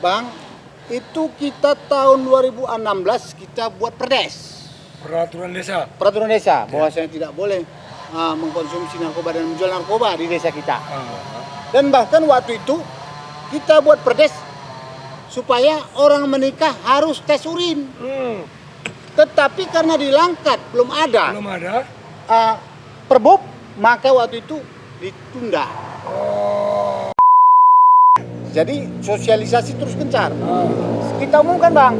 Bang, itu kita tahun 2016 kita buat perdes. Peraturan desa. Peraturan desa, bahwasanya tidak boleh mengkonsumsi narkoba dan menjual narkoba di desa kita. Dan bahkan waktu itu kita buat perdes supaya orang menikah harus tes urin. Tetapi karena di Langkat belum ada perbub, maka waktu itu ditunda. Jadi sosialisasi terus gencar. Kita umumkan bang,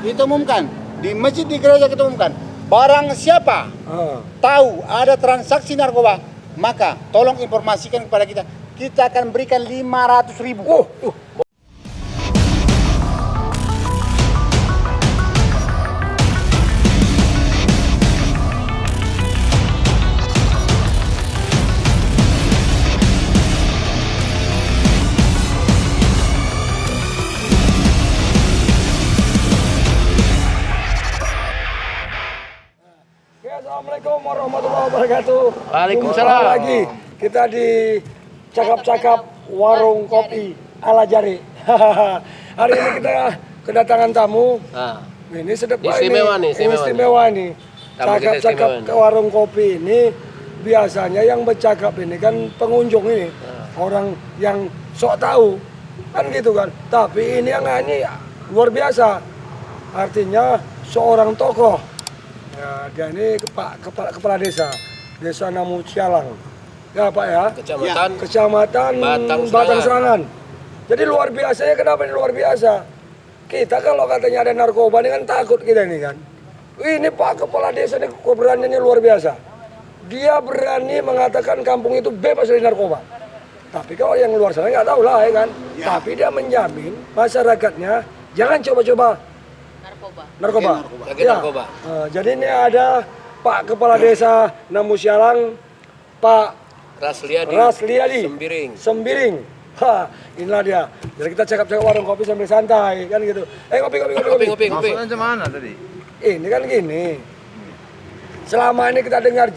kita umumkan di masjid, di gereja kita umumkan. Barang siapa tahu ada transaksi narkoba, maka tolong informasikan kepada kita. Kita akan berikan 500.000. Assalamualaikum warahmatullahi wabarakatuh. Waalaikumsalam. Jumpa lagi kita di cakap-cakap warung kopi ala Jari. Hari ini kita kedatangan tamu. Ini sedap Istimewa nih, istimewa nih. Tamu kita Cakap-cakap istimewa ke warung kopi ini biasanya yang bercakap ini kan pengunjung ini. Orang yang sok tahu. Kan gitu kan. Tapi ini yang ini luar biasa. Artinya seorang tokoh. Ya, dia ini kepala desa Namu Cialang. Ya Pak ya. Kecamatan Batang Serangan. Jadi luar biasa ya, kenapa ini luar biasa? Kita kalau katanya ada narkoba ini kan takut kita ini kan. Ini Pak Kepala Desa ini keberaniannya luar biasa. Dia berani mengatakan kampung itu bebas dari narkoba. Tapi kalau yang luar sana nggak tahu lah ya kan. Ya. Tapi dia menjamin masyarakatnya jangan coba-coba narkoba. Jadi ini ada Pak Kepala Desa Namu Cialang, Pak Rasliadi Sembiring. Inilah dia. Jadi kita cakap-cakap warung kopi sambil santai kan gitu. Kopi. Maksudnya mana tadi? Ini kan gini. Selama ini kita dengar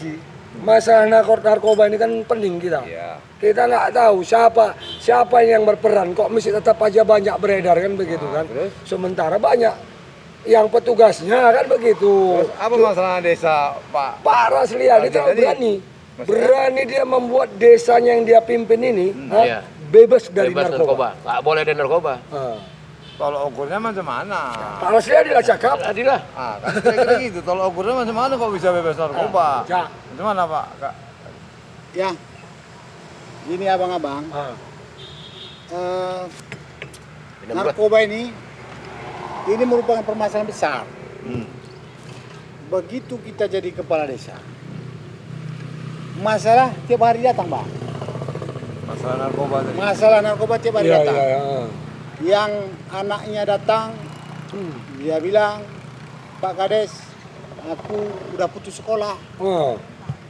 masalah narkoba ini kan penting kita. Iya. Kita nggak tahu siapa yang berperan. Kok mesti tetap aja banyak beredar kan begitu kan. Terus? Sementara banyak yang petugasnya kan begitu. Terus apa masalah desa Pak Rasliadi itu berani dia membuat desanya yang dia pimpin ini bebas dari narkoba. Nggak boleh ada narkoba. Tolok ukurnya macam mana? Pak Rasliadi lah cakap. Tadilah. Kan kira-kira gitu. Tolok ukurnya macam mana kok bisa bebas narkoba? Macam mana Pak? Ya, gini abang-abang. Narkoba ini merupakan permasalahan besar. Begitu kita jadi kepala desa, masalah tiap hari datang bang. Masalah narkoba tiap hari datang. Yang anaknya datang, dia bilang, Pak Kades, aku udah putus sekolah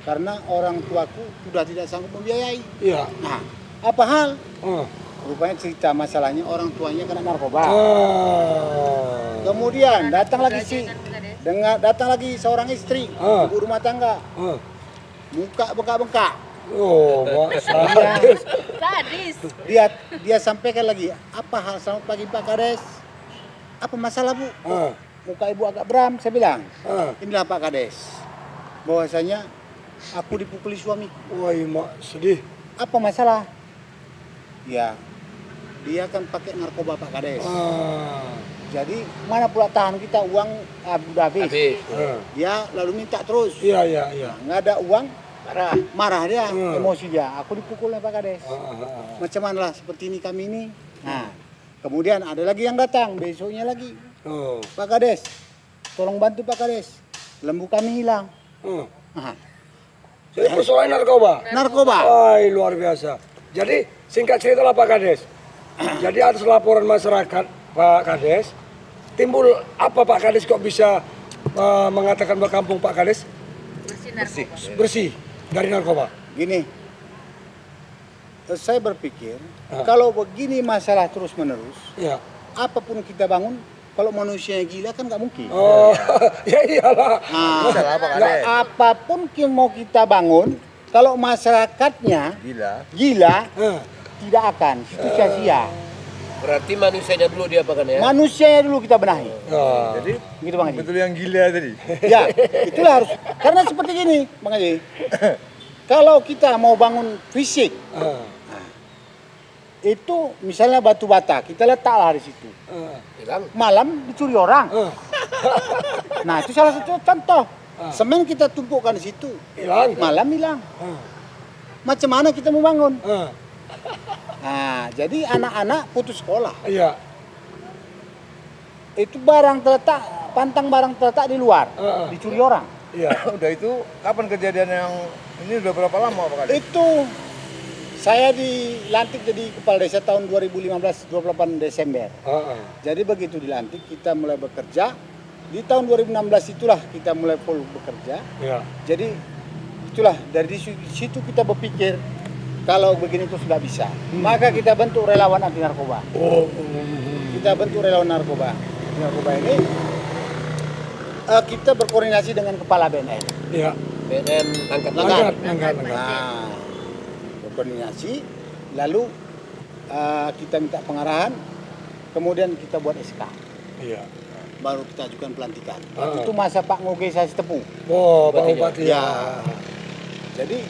karena orang tuaku sudah tidak sanggup membiayai. Nah, apa hal? Rupanya cerita masalahnya orang tuanya kena narkoba. Kemudian datang lagi seorang istri, ibu rumah tangga, muka bengkak-bengkak. Sadis. Dia sampaikan lagi, apa hal, selamat pagi Pak Kades. Apa masalah Bu? Muka ibu agak beram, saya bilang. Inilah Pak Kades. Bahwasanya aku dipukuli suamiku. Wah, mak sedih. Apa masalah? Ya, dia kan pakai narkoba Pak Kades. Jadi mana pula tahan kita uang udah habis. Dia lalu minta terus. Iya. Nggak ada uang, marah dia, emosi dia. Aku dipukulnya Pak Kades. Macam mana lah seperti ini kami ini. Nah, kemudian ada lagi yang datang besoknya lagi. Pak Kades, tolong bantu Pak Kades. Lembu kami hilang. Jadi persoalan narkoba. Wah, luar biasa. Jadi singkat cerita lah Pak Kades. Jadi atas laporan masyarakat Pak Kades, timbul apa Pak Kades kok bisa mengatakan bahwa kampung Pak Kades bersih dari narkoba? Gini, saya berpikir kalau begini masalah terus menerus, apapun kita bangun, kalau manusia gila kan nggak mungkin. Ya iyalah. Apapun mau kita bangun, kalau masyarakatnya gila tidak akan, itu sia-sia. Berarti manusianya dulu dia apa kan ya? Manusianya dulu kita benahi. Jadi Gitu Bang Haji. betul yang gila tadi. Ya, itulah harus. Karena seperti gini, Bang Haji. Kalau kita mau bangun fisik, itu misalnya batu bata, kita letaklah di situ. Hilang. Malam dicuri orang. Nah, itu salah satu contoh. Semen kita tumpukkan di situ, Hilang. malam hilang. Macam mana kita mau bangun? Nah, jadi anak-anak putus sekolah. Iya. Itu barang terletak, pantang barang terletak di luar, dicuri orang. Iya. Udah itu kapan kejadian yang ini udah berapa lama Pak Kades? Itu saya dilantik jadi kepala desa tahun 2015, 28 Desember. Jadi begitu dilantik kita mulai bekerja. Di tahun 2016 itulah kita mulai full bekerja. Iya. Jadi itulah dari situ kita berpikir kalau begini terus nggak bisa. Maka kita bentuk relawan anti narkoba. Kita bentuk relawan narkoba. Narkoba ini kita berkoordinasi dengan kepala BNN. Iya. BNN angkat Angkat. Nah, berkoordinasi, lalu kita minta pengarahan, kemudian kita buat SK. Iya. Baru kita ajukan pelantikan. Waktu itu masa Pak Ngoge Sasitepu. Oh, Pak Bupati. Ya. Jadi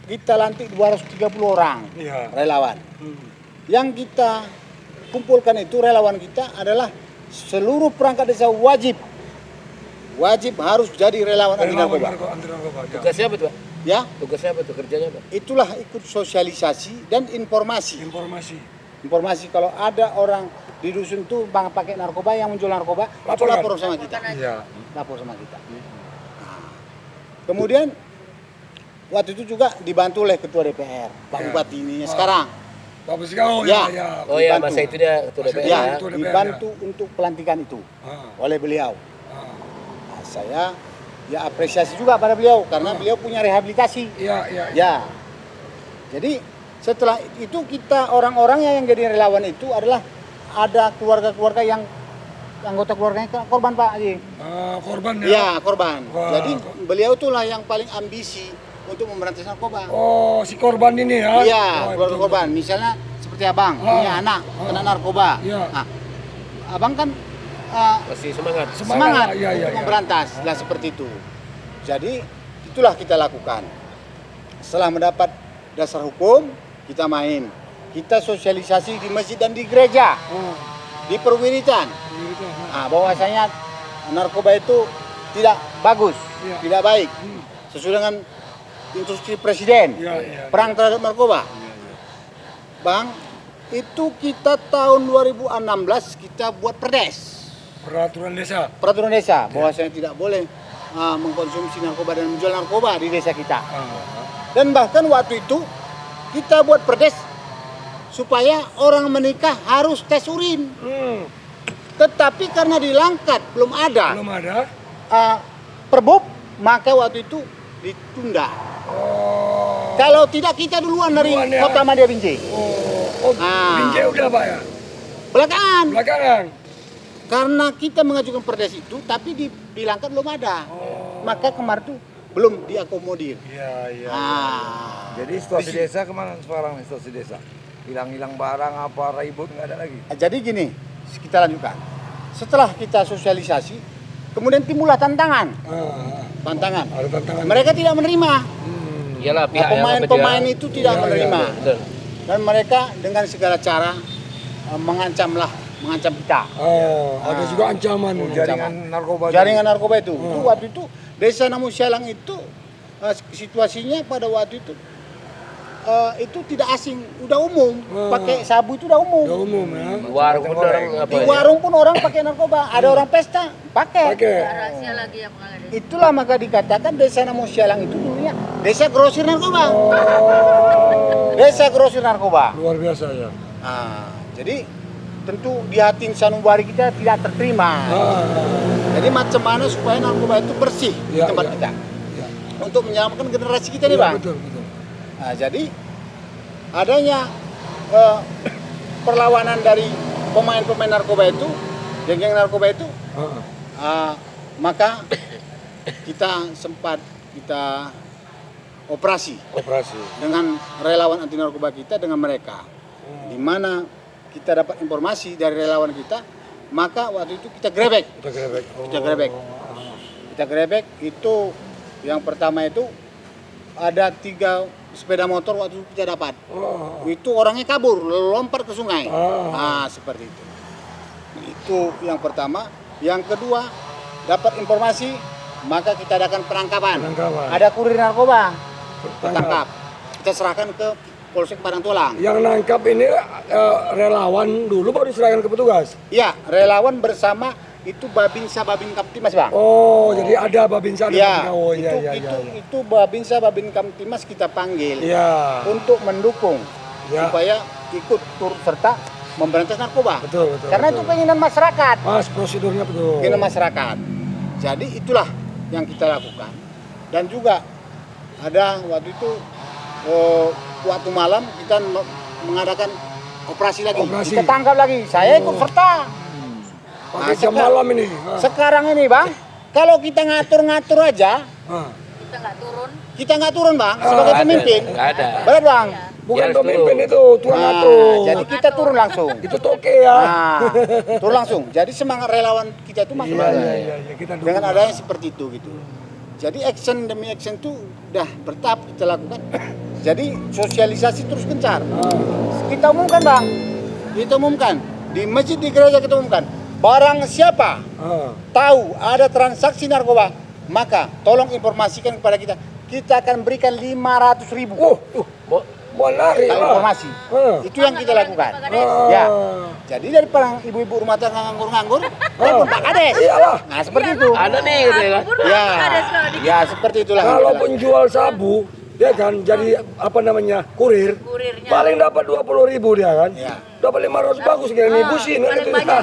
kita lantik 230 orang Iya. relawan. Yang kita kumpulkan itu relawan kita adalah seluruh perangkat desa wajib harus jadi relawan anti narkoba. Anti narkoba. Tugasnya apa tuh, Pak? Ya, Tugasnya apa tuh? Kerjanya apa? itulah ikut sosialisasi dan informasi. Informasi kalau ada orang di dusun tuh bang pakai narkoba yang menjual narkoba, itu lapor sama kita. Iya. Lapor sama kita. Nah, kemudian waktu itu juga dibantu oleh ketua DPR, Pak Bupati ini sekarang. Pak Busikau. Ya. Oh ya, Dibantu. masa itu dia ketua DPR Ya, ya. Ketua DPR, dibantu untuk pelantikan itu oleh beliau. Nah, saya ya apresiasi juga pada beliau karena beliau punya rehabilitasi. Iya. Ya. Jadi setelah itu kita orang-orang yang jadi relawan itu adalah ada keluarga-keluarga yang anggota keluarganya korban Pak Haji. Korban ya? Iya, korban. Wah. Jadi beliau itulah yang paling ambisi untuk memberantas narkoba. Oh, si korban ini ya? Iya, Oh, keluarga betul, korban. Misalnya seperti abang punya anak kena narkoba. Iya. Nah, abang kan Masih semangat. semangat Iya, untuk iya. memberantas lah seperti itu. Jadi itulah kita lakukan. Setelah mendapat dasar hukum, kita main. Kita sosialisasi di masjid dan di gereja, di perwiritan. Nah, bahwasanya narkoba itu tidak bagus, Iya. tidak baik. Sesuai dengan instruksi presiden, Iya. perang terhadap narkoba. Bang, itu kita tahun 2016 kita buat perdes. Peraturan desa. Peraturan desa bahwasanya tidak boleh mengkonsumsi narkoba dan menjual narkoba di desa kita. Dan bahkan waktu itu kita buat perdes supaya orang menikah harus tes urin. Tetapi karena di Langkat belum ada Belum ada. perbub, maka waktu itu ditunda. Oh. Kalau tidak kita duluan dari Duluan ya. Kota Madya Binjai. Oh, Ah. Binjai udah Pak ya? Belakangan. Belakangan. Karena kita mengajukan perdes itu, tapi di Langkat belum ada. Maka kemarin itu belum diakomodir. Iya. Jadi situasi desa kemana sekarang nih situasi desa? Hilang-hilang barang apa ribut nggak ada lagi? Jadi gini, kita lanjutkan. Setelah kita sosialisasi, kemudian timbullah tantangan. Tantangan. Ada tantangan. Mereka tidak menerima. Iyalah Nah, pihak yang pemain-pemain itu tidak Iya, menerima. Betul. Dan mereka dengan segala cara mengancam kita. Ada juga ancaman. Jaringan narkoba. Jaringan narkoba itu. Itu waktu itu Desa Namusyalang itu situasinya pada waktu itu tidak asing, udah umum. Pakai sabu itu udah umum. Udah umum ya. Di warung pun orang apa Di ya? warung pun orang pakai narkoba. Ada orang pesta pakai. Rahasia lagi ya Pak Kades. Itulah maka dikatakan Desa Namusyalang itu dulunya desa grosir narkoba. Desa grosir narkoba. Luar biasa ya. Jadi tentu di hati sanubari kita tidak terterima. Jadi macam mana supaya narkoba itu bersih di tempat kita. Untuk menyelamatkan generasi kita nih Bang. Betul. Nah, jadi adanya perlawanan dari pemain-pemain narkoba itu, geng-geng narkoba itu, maka kita sempat operasi Operasi. dengan relawan anti narkoba kita dengan mereka, di mana kita dapat informasi dari relawan kita, maka waktu itu kita grebek. Kita grebek itu yang pertama itu ada 3 sepeda motor waktu itu kita dapat. Itu orangnya kabur, lompat ke sungai. Nah, seperti itu. Itu yang pertama. Yang kedua, dapat informasi, maka kita adakan penangkapan. Ada kurir narkoba, tertangkap. Kita serahkan ke Polsek Padang Tulang. Yang nangkap ini relawan dulu baru diserahkan ke petugas? Iya, relawan bersama itu Babinsa Babin Kamtimas, Bang. Oh, jadi ada Babinsa ada Iya, Babinsa. Oh, iya, itu Babinsa Babin Kamtimas kita panggil Iya. untuk mendukung supaya ikut turut serta memberantas narkoba. Betul. Karena itu keinginan masyarakat. Mas, prosedurnya betul. Keinginan masyarakat. Jadi itulah yang kita lakukan. Dan juga ada waktu itu waktu malam kita mengadakan operasi lagi. Kita tangkap lagi. Saya ikut serta. Pakai jam malam ini. Sekarang ini, Bang, kalau kita ngatur-ngatur aja, kita nggak turun, Bang, sebagai pemimpin. Nggak ada. Benar, Bang. Bukan Ya, pemimpin itu, tuan Nah, ngatur. jadi kita turun langsung. Itu toke ya. Nah, turun langsung. Jadi semangat relawan kita itu makin banyak. Iya, kita dukung. Dengan adanya seperti itu gitu. Jadi action demi action itu udah bertahap kita lakukan. Jadi sosialisasi terus gencar. Kita umumkan, Bang. Kita umumkan di masjid, di gereja kita umumkan. Barang siapa tahu ada transaksi narkoba, maka tolong informasikan kepada kita. Kita akan berikan 500.000. Menarik. Informasi. Itu yang kita lakukan. Ya. Jadi dari para ibu-ibu rumah tangga nganggur-nganggur, telepon Pak Kades. Iyalah. Nah, seperti itu. Ada nih gitu ya. Ya. Ya, seperti itulah. Kalau penjual sabu, ya kan, jadi apa namanya, kurirnya paling dapat 20.000 dia kan. Ya. Dapat 500 bagus kayak nibusin kan paling itu. banyak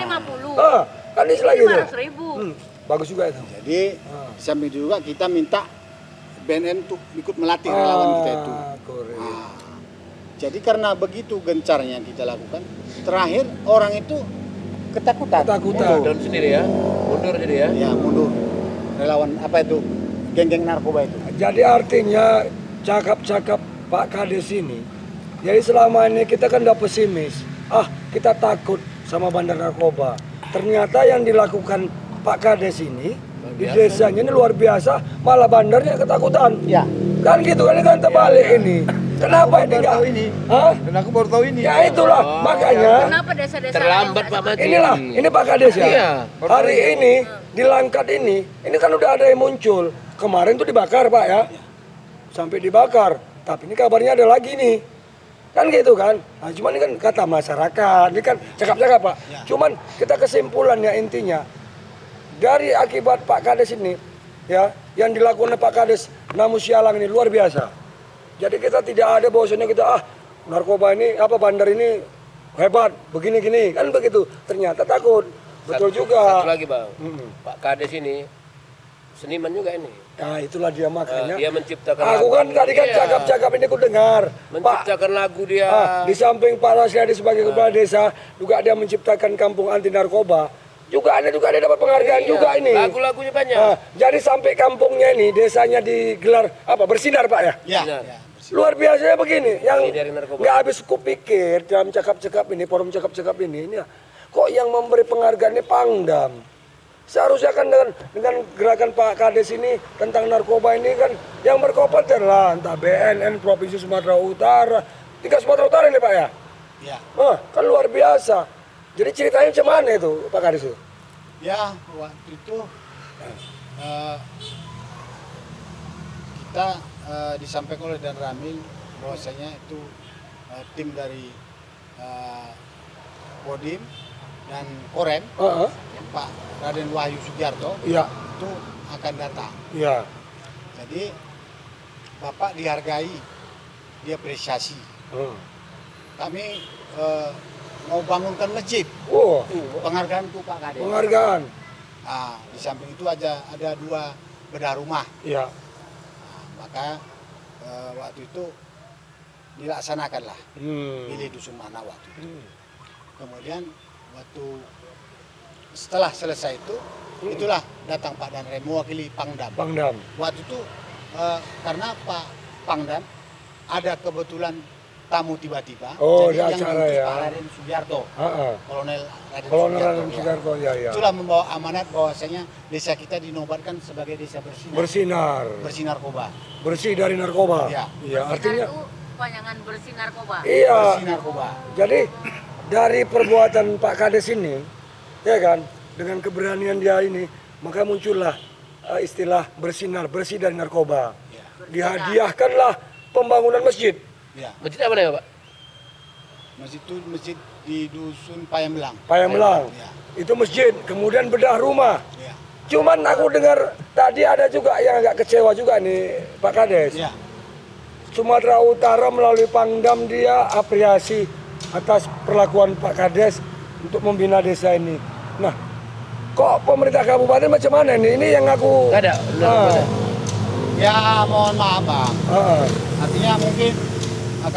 50. Kan istilah gitu. 500.000. Bagus juga itu. Jadi sambil juga kita minta BNN untuk ikut melatih relawan kita itu. Kurir. Jadi karena begitu gencarnya kita lakukan, terakhir orang itu ketakutan. Ketakutan. Down sendiri ya. Mundur jadi ya. Ya, mundur. Relawan apa itu? Geng-geng narkoba itu. Jadi artinya cakap-cakap Pak Kades ini, jadi selama ini kita kan udah pesimis. Kita takut sama bandar narkoba. Ternyata yang dilakukan Pak Kades ini di desanya ini luar biasa, malah bandarnya ketakutan. Ya. Kan gitu kan terbalik ini. Kenapa ini enggak ini? Dan aku baru tahu ini. Ya itulah makanya. Kenapa desa-desa Terlambat Pak Maji. Inilah, ini Pak Kades ya. Iya. Hari ini di Langkat ini kan udah ada yang muncul. Kemarin tuh dibakar Pak ya. Sampai dibakar. Tapi ini kabarnya ada lagi nih. Kan gitu kan. Nah, cuman ini kan kata masyarakat. Ini kan cakap-cakap Pak. Cuman kita kesimpulannya intinya dari akibat Pak Kades ini ya, yang dilakukan oleh Pak Kades Namus Sialang ini luar biasa. Jadi kita tidak ada bahwasanya kita narkoba ini bandar ini hebat begini-gini kan begitu. Ternyata takut. Betul juga. Satu lagi Bang. Pak Kades ini seniman juga ini. Nah itulah dia makanya. Dia menciptakan Aku kan tadi kan cakap-cakap ini aku dengar. Menciptakan lagu dia. Di samping Pak Rasyadi sebagai kepala desa juga dia menciptakan kampung anti narkoba. Juga dia dapat penghargaan juga ini. Lagu-lagunya banyak. Jadi sampai kampungnya ini desanya digelar bersinar Pak ya. Ya. Luar biasanya begini, yang dari narkoba. nggak habis kupikir dalam cakap-cakap ini, forum cakap-cakap ini kok yang memberi penghargaan ini Pangdam. Seharusnya kan dengan gerakan Pak Kades ini tentang narkoba ini kan yang berkompeten lah, entah BNN Provinsi Sumatera Utara, 3 Sumatera Utara ini Pak ya. Ya. Kan luar biasa. Jadi ceritanya macam mana itu Pak Kades itu? Ya, waktu itu kita disampaikan oleh Dan Ramil bahwasanya itu tim dari Kodim dan Korem, Pak Raden Wahyu Sugiarto, itu akan datang. Iya. Jadi Bapak dihargai, diapresiasi. Kami mau bangunkan masjid. Penghargaan untuk Pak Kades. Penghargaan. Nah, di samping itu ada 2 bedah rumah. Iya. Maka waktu itu dilaksanakanlah pilih dusun mana waktu itu. Kemudian waktu setelah selesai itu, itulah datang Pak Danrem mewakili Pangdam. Pangdam. Waktu itu karena Pak Pangdam ada kebetulan tamu tiba-tiba. Oh, Jadi di yang acara diutus ya. Pak Raden Sugiarto, Kolonel Raden Kolonel Sugiarto, Raden Sugiarto, ya. Itulah membawa amanat bahwasanya desa kita dinobatkan sebagai desa bersinar. Bersih narkoba. Bersih dari narkoba. Iya. Iya, artinya itu panjangan bersih narkoba. iya. Bersih narkoba. Jadi dari perbuatan Pak Kades ini, ya kan, dengan keberanian dia ini, maka muncullah istilah bersinar, bersih dari narkoba. Ya. Dihadiahkanlah pembangunan masjid. Ya. Masjid apa namanya Pak? Masjid itu masjid di dusun Payambelang. Payambelang. Ya. Itu masjid, kemudian bedah rumah. Ya. Cuman aku dengar tadi ada juga yang agak kecewa juga nih Pak Kades. Ya. Sumatera Utara melalui Pangdam dia apresiasi atas perlakuan Pak Kades untuk membina desa ini. Nah, kok pemerintah kabupaten macam mana nih? Ini yang aku Nggak ada. Ya mohon maaf Bang. Artinya mungkin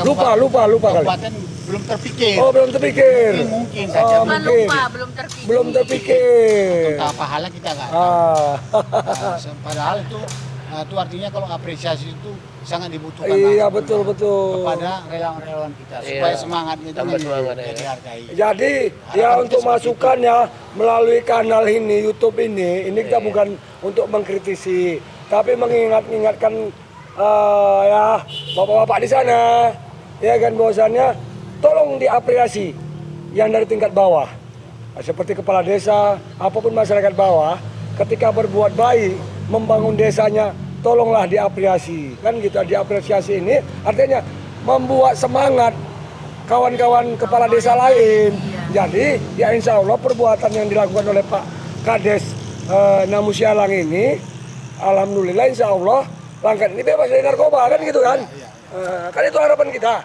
lupa kali. kabupaten belum terpikir. Oh, belum terpikir. Mungkin saja. Oh, Cuma mungkin. lupa, belum terpikir. Belum terpikir. Tentang pahala kita nggak tahu. Padahal itu artinya kalau apresiasi itu sangat dibutuhkan Iya, Bang, betul. kepada relawan-relawan kita Iya. supaya semangatnya itu Tambah semangat, ya. dihargai. Jadi Harapan ya kita untuk seperti masukan ya melalui kanal ini, YouTube ini kita bukan untuk mengkritisi, tapi mengingatkan ya bapak-bapak di sana, ya kan bahwasannya tolong diapresiasi yang dari tingkat bawah, seperti kepala desa, apapun masyarakat bawah, ketika berbuat baik, membangun desanya, tolonglah diapresiasi, kan gitu. Diapresiasi ini artinya membuat semangat kawan-kawan kepala desa lain. Jadi ya insya Allah perbuatan yang dilakukan oleh Pak Kades Namusialang ini, alhamdulillah insya Allah Langkat ini bebas dari narkoba, kan gitu kan. Kan itu harapan kita.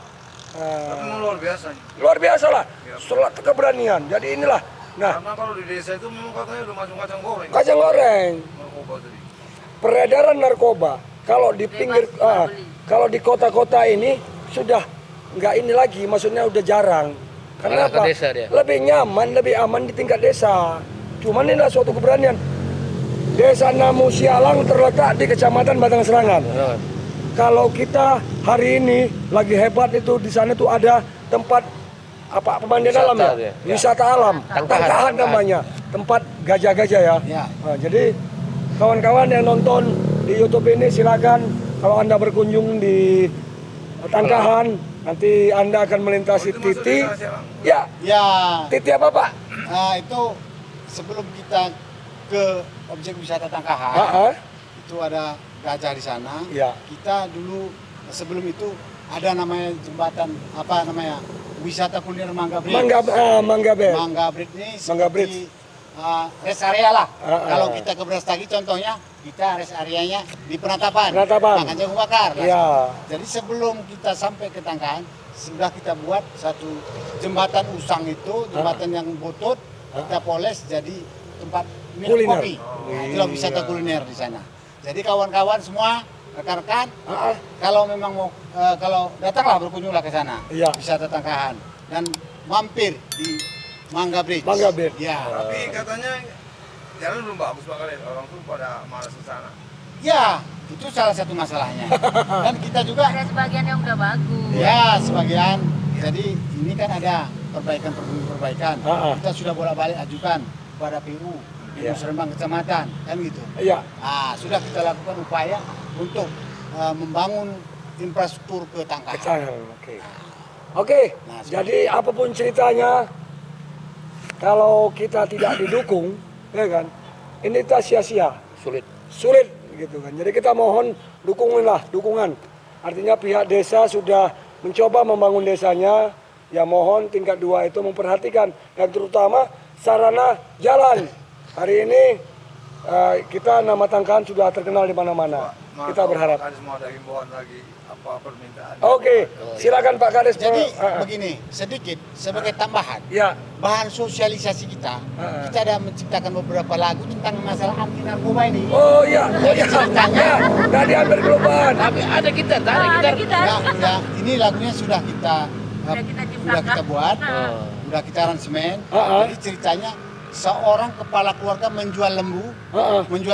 Tapi luar biasa. Luar biasa lah, setelah keberanian. Jadi inilah, nah Karena kalau di desa itu memang katanya udah masuk kacang goreng. kacang goreng, Narkoba tadi. peredaran narkoba kalau di pinggir, kalau di kota-kota ini sudah nggak ini lagi, maksudnya udah jarang. Karena Malah ke apa? desa dia. Lebih nyaman, lebih aman di tingkat desa. Cuman inilah suatu keberanian. Desa Namusialang terletak di Kecamatan Batang Serangan. Kalau kita hari ini lagi hebat itu di sana tuh ada tempat apa pemandian Wisata alam ya? dia. Wisata alam, Tangkahan namanya, tempat gajah-gajah ya. Ya. Nah, jadi kawan-kawan yang nonton di YouTube ini silakan kalau Anda berkunjung di Tangkahan, nanti Anda akan melintasi Titi. Ya, Ya, Titi apa Pak? itu sebelum kita ke objek wisata Tangkahan, itu ada gajah di sana. Ya. Kita dulu sebelum itu ada namanya jembatan apa namanya wisata kuliner Mangga Bridge. Mangga Bed. Mangga Bridge ini Mangga seperti rest area lah. Ah. Kalau kita ke Brastagi contohnya, kita rest areanya di Penatapan. Penatapan. Makan jagung bakar. Ya. Jadi sebelum kita sampai ke Tangkahan, sudah kita buat satu jembatan usang itu, jembatan yang butut, kita poles jadi tempat minum Kuliner. kopi. Itulah wisata kuliner di sana. Jadi kawan-kawan semua, rekan-rekan, kalau memang mau kalau datanglah berkunjunglah ke sana. Iya. Wisata Tangkahan dan mampir di Mangga Bridge. Mangga Bridge. Ya. Tapi katanya jalan belum bagus banget, orang tuh pada malas ke sana. Ya, itu salah satu masalahnya. Dan kita juga Ada sebagian yang udah bagus. ya sebagian. Jadi ini kan ada perbaikan. Kita sudah bolak-balik ajukan kepada PU, Serembang Kecamatan, kan gitu. Iya. Sudah kita lakukan upaya untuk membangun infrastruktur ke Tangkahan. Kecil, oke. Nah, Jadi apapun ceritanya, kalau kita tidak didukung, ya kan, ini kita sia-sia, sulit gitu kan. Jadi kita mohon dukungan. Artinya pihak desa sudah mencoba membangun desanya, ya mohon tingkat 2 itu memperhatikan dan terutama sarana jalan. Hari ini kita nama Tangkahan sudah terkenal di mana-mana. Kita berharap. Ada semua ada himbauan lagi apa permintaan. Oke, silakan Pak Kades. Jadi begini, sedikit sebagai tambahan, Ya. bahan sosialisasi kita ada menciptakan beberapa lagu tentang masalah anti narkoba ini. Oh iya, ceritanya. tadi hampir kelupaan. Tapi ada kita, Ada kita. Ya, ini lagunya sudah kita ciptakan. buat, sudah kita aransemen. Jadi ceritanya seorang kepala keluarga menjual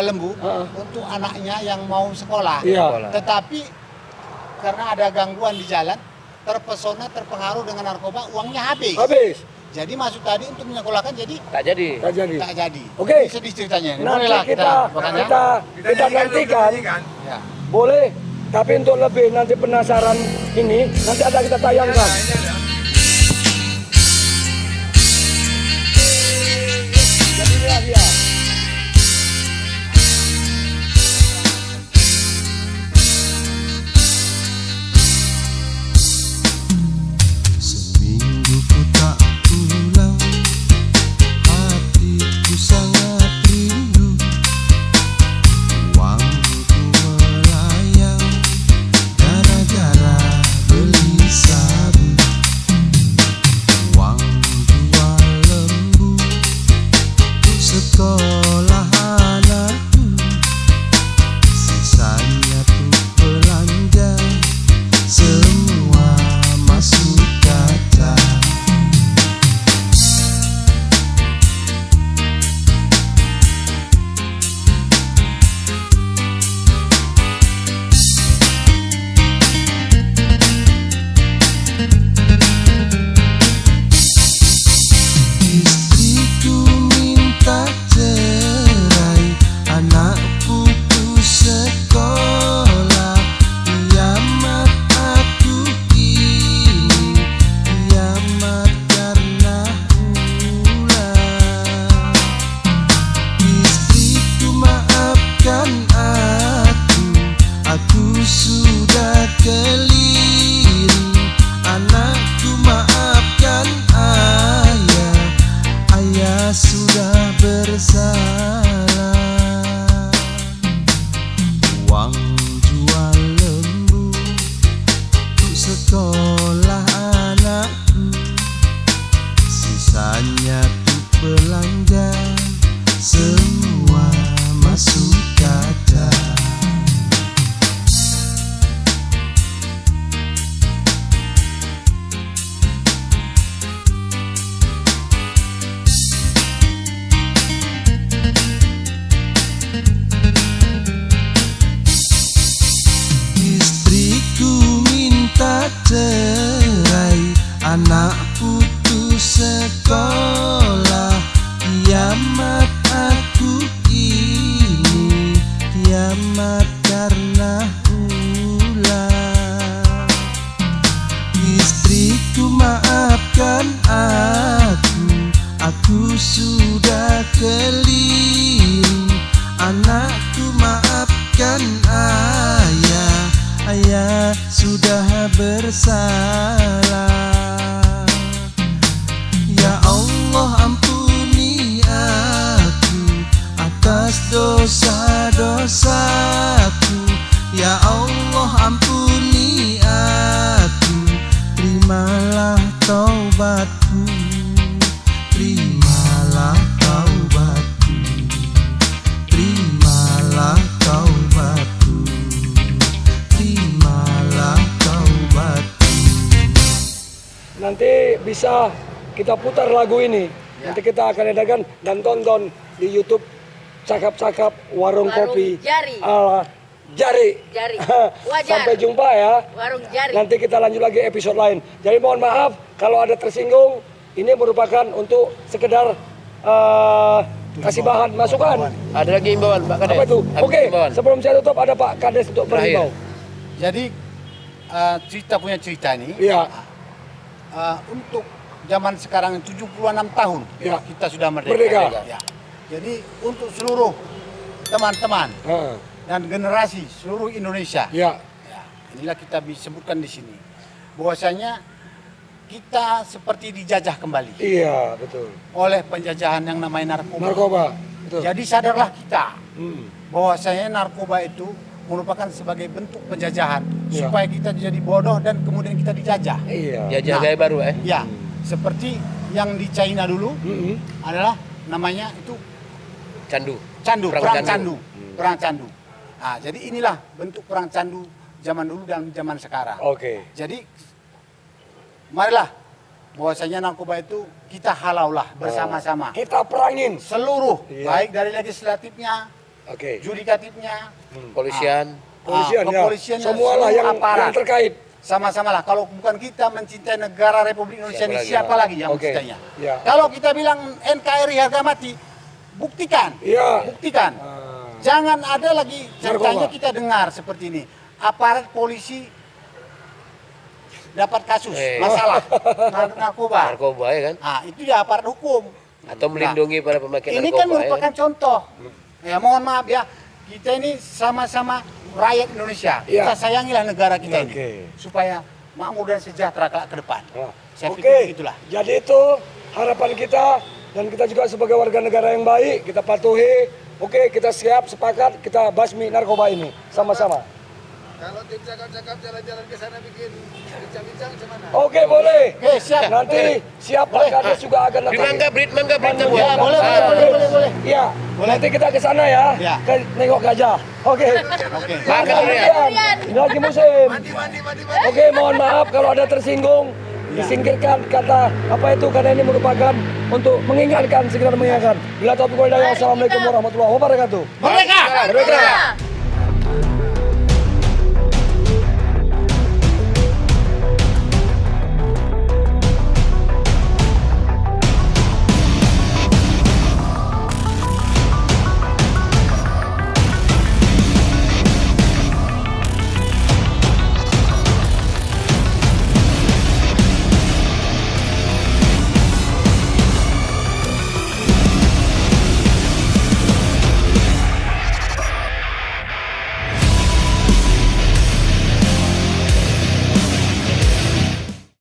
lembu untuk anaknya yang mau sekolah. Iya. Tetapi karena ada gangguan di jalan, terpesona, terpengaruh dengan narkoba, uangnya habis. Habis. Jadi maksud tadi untuk menyekolahkan jadi Tak jadi. Tak jadi. tak jadi. Oke. Ini sedih ceritanya. Ini Nanti bolehlah kita nantikan. Ya. Boleh. Tapi untuk lebih nanti penasaran ini nanti ada kita tayangkan. Jadi lihat dia. Seminggu ku tak pulang, hatiku sangat rindu. Uangku melayang, gara-gara beli sabu. Uang jual lembu, untuk sekolah anakku. Sisanya tuh belanja, semua masuk kaca. Istriku minta cerai, anak putus sekolah. Kiamat aku ini, kiamat karena ulah. Istriku maafkan aku sudah keliru. Anakku maafkan ayah sudah bersalah. Uang jual lembu, untuk sekolah anakku. Sisanya tuh belanja, semua masuk kaca. Istriku minta cerai, anak putus sekolah. Kiamat aku ini, kiamat karena ulah. Istriku maafkan aku sudah keliru. Anakku maafkan ayah sudah bersalah. Ya Allah ampuni aku atas dosa-dosaku. Ya Allah ampuni aku, terimalah taubatku. Terimalah taubatku, terimalah taubatku, terimalah taubatku. Nanti bisa kita putar lagu ini. Nanti kita akan edakan dan tonton di YouTube Cakap-Cakap Warung Warung Kopi Jari. ala Jari. Jari. Wajar. Sampai jumpa ya. Warung Jari. Nanti kita lanjut lagi episode lain. Jadi mohon maaf kalau ada tersinggung. Ini merupakan untuk sekedar kasih bahan masukan. Ada lagi imbauan Pak Kades. Apa itu? Ada Oke, imbauan. sebelum saya tutup ada Pak Kades untuk Terakhir. berimbau. Jadi punya cerita ini Iya. untuk zaman sekarang 76 tahun Ya. kita sudah merdeka. Merdeka. Ya. Jadi untuk seluruh teman-teman dan generasi seluruh Indonesia, Ya. ya, inilah kita sebutkan di sini bahwasanya kita seperti dijajah kembali Iya, betul. oleh penjajahan yang namanya narkoba. Narkoba. Betul. Jadi sadarlah kita Hmm. bahwasanya narkoba itu merupakan sebagai bentuk penjajahan Ya. supaya kita jadi bodoh dan kemudian kita dijajah. Iya. Jajah Nah. gaya baru Ya, seperti yang di China dulu Mm-mm. adalah namanya itu Candu. perang candu. Perang candu. Nah, jadi inilah bentuk perang candu zaman dulu dan zaman sekarang. Oke. Jadi marilah bahwasanya narkoba itu kita halaulah bersama-sama. Kita perangin. Seluruh Iya. baik dari legislatifnya, Oke. judikatifnya, Polisian. Polisian ya. kepolisian dan Semualah seluruh yang terkait. sama-sama lah. Kalau bukan kita mencintai negara Republik Indonesia ini, siapa lagi yang Oke. mencintainya? Ya. Kalau kita bilang NKRI harga mati, buktikan. Iya. Buktikan. Jangan ada lagi ceritanya Narkoba. kita dengar seperti ini. Aparat polisi dapat kasus, masalah narkoba. Narkoba ya kan? Nah, itu ya aparat hukum. Atau melindungi para pemakai Ini narkoba. kan ya merupakan contoh. Ya mohon maaf ya, kita ini sama-sama rakyat Indonesia. Iya. Kita sayangilah negara kita Oke. ini. Supaya makmur dan sejahtera kelak ke depan. Saya Oke, pikir begitulah. jadi itu harapan kita dan kita juga sebagai warga negara yang baik kita patuhi. Oke, kita siap sepakat kita basmi narkoba ini sama-sama. Kalau tim cakap-cakap jalan-jalan ke sana bikin bincang-bincang gimana? Oke, boleh. Oke, siap. Nanti siap Pak Kades juga akan Brit datang. mangga, Brit mangga, Brit Bandung. Ya, boleh, Ah, boleh. Iya, nanti kita ke sana ya. Ya. Ke nengok gajah. Oke. Oke. Makan durian. Ini lagi musim. Oke, mohon maaf kalau ada tersinggung. Disingkirkan kata apa itu karena ini merupakan untuk mengingatkan sekedar mengingatkan. Bila taufiq wal hidayah. Assalamualaikum warahmatullahi wabarakatuh. Merdeka! Merdeka!